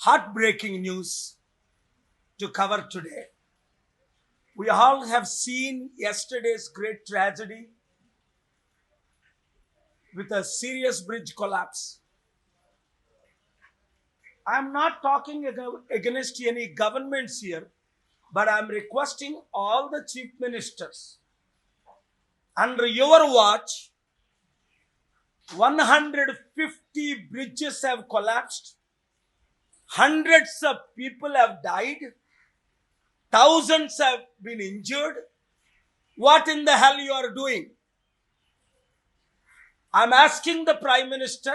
heartbreaking news to cover today. We all have seen yesterday's great tragedy with a serious bridge collapse. I'm not talking against any governments here, but I'm requesting all the chief ministers, under your watch, 150 bridges have collapsed, hundreds of people have died, thousands have been injured. What in the hell you are doing? I'm asking the Prime Minister,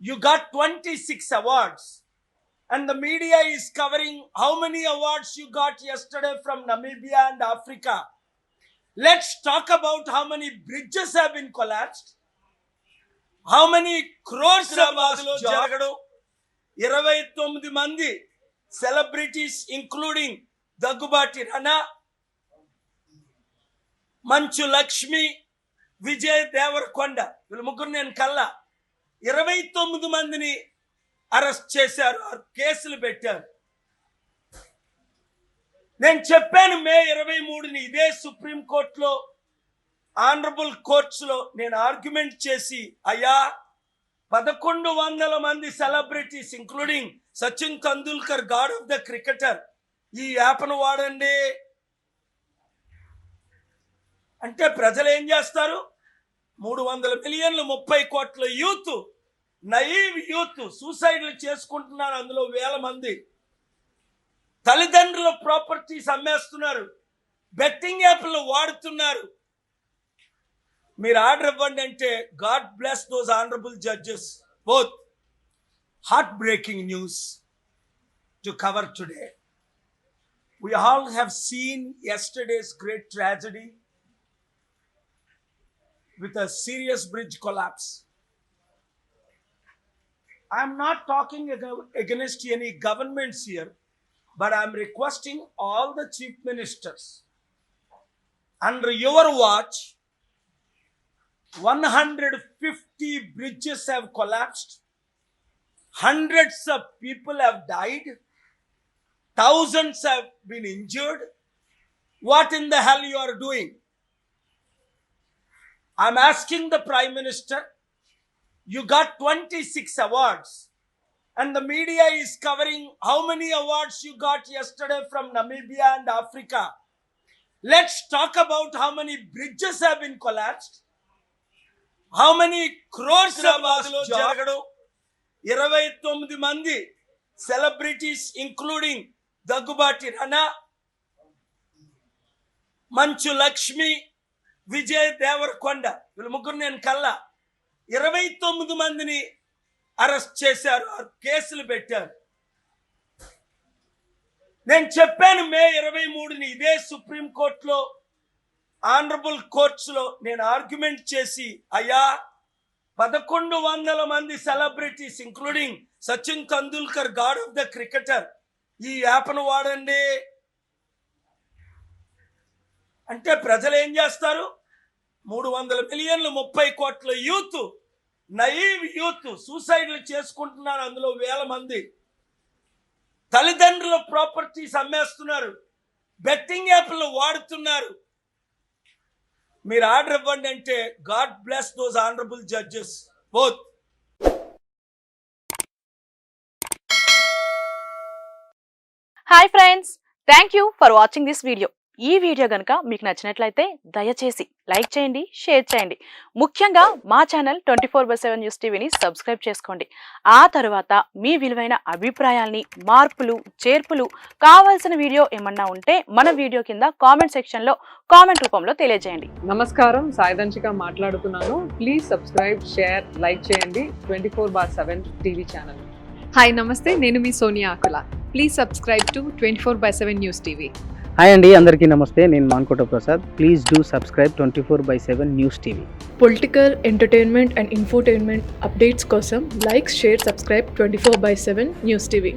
you got 26 awards and the media is covering how many awards you got yesterday from Namibia and Africa. Let's talk about how many bridges have been collapsed, how many crores have lost jobs. 29 మంది celebrities including Daggubati రనా, Manchu Lakshmi, Vijay Devarakonda, వీళ్ళు ముగ్గురు నేను కల్లా 29 మందిని arrest చేశారు, కేసులు పెట్టారు. నేను చెప్పాను మే 23ని ఇదే సుప్రీంకోర్టులో ఆనరబుల్ కోర్ట్స్లో నేను ఆర్గ్యుమెంట్ చేసి, అయ్యా 1100 మంది celebrities including Sachin Tendulkar, God of the cricketer, ఈ యాప్ను వాడండి అంటే ప్రజలు ఏం చేస్తారు? 300 మిలియన్లు 30 కోట్ల యూత్, నైవ్ యూత్ సూసైడ్లు చేసుకుంటున్నారు. అందులో వేల మంది తల్లిదండ్రుల ప్రాపర్టీస్ అమ్మేస్తున్నారు, బెట్టింగ్ యాప్లు వాడుతున్నారు. మీరు ఆర్డర్ ఇవ్వండి అంటే God bless those honourable judges. Both heartbreaking news to cover today. We all have seen yesterday's great tragedy with a serious bridge collapse. I'm not talking against any governments here, but I'm requesting all the chief ministers, under your watch, 150 bridges have collapsed, hundreds of people have died, thousands have been injured. What in the hell you are doing? I'm asking the Prime Minister, you got 26 awards and the media is covering how many awards you got yesterday from Namibia and Africa. Let's talk about how many bridges have been collapsed, how many crores have lost jobs. 29 మంది celebrities including Daggubati రనా, Manchu Lakshmi, Vijay Devarakonda, వీళ్ళు ముగ్గురు నేను కల్లా 29 మందిని arrest చేశారు, కేసులు పెట్టారు. నేను చెప్పాను మే 23ని ఇదే సుప్రీంకోర్టులో ఆనరబుల్ కోర్ట్స్లో నేను ఆర్గ్యుమెంట్ చేసి, అయ్యా 1100 మంది celebrities including Sachin Tendulkar, God of the cricketer, ఈ యాప్ను వాడండి అంటే ప్రజలు ఏం చేస్తారు? 300 మిలియన్లు 30 కోట్ల యూత్, నైవ్ యూత్ సూసైడ్లు చేసుకుంటున్నారు. అందులో వేల మంది తల్లిదండ్రుల ప్రాపర్టీస్ అమ్మేస్తున్నారు, బెట్టింగ్ యాప్లు వాడుతున్నారు. మీరు ఆర్డర్ ఇవ్వండి అంటే God bless those honourable judges. Both hi friends, thank you for watching this video. ఈ వీడియో కనుక మీకు నచ్చినట్లయితే దయచేసి లైక్ చేయండి, షేర్ చేయండి. ముఖ్యంగా మా ఛానల్ 24/7 న్యూస్ టీవీని సబ్స్క్రైబ్ చేసుకోండి. ఆ తర్వాత మీ విలువైన అభిప్రాయాల్ని, మార్పులు, చేర్పులు, కావాల్సిన వీడియో ఏమన్నా ఉంటే మన వీడియో కింద కామెంట్ సెక్షన్లో కామెంట్ రూపంలో తెలియజేయండి. నమస్కారం, సాయిదంచిక మాట్లాడుతున్నాను. ప్లీజ్ సబ్స్క్రైబ్, షేర్, లైక్ చేయండి 24/7 టీవీ ఛానల్. హాయ్ నమస్తే, నేను మీ Sonia Akula. Please subscribe to 24/7 news TV. Hi అండి, అందరికీ నమస్తే. నేను Mankota Prasad. Please do subscribe 24/7 news TV. Political, entertainment and infotainment updates కోసం like, share, subscribe 24/7 news TV.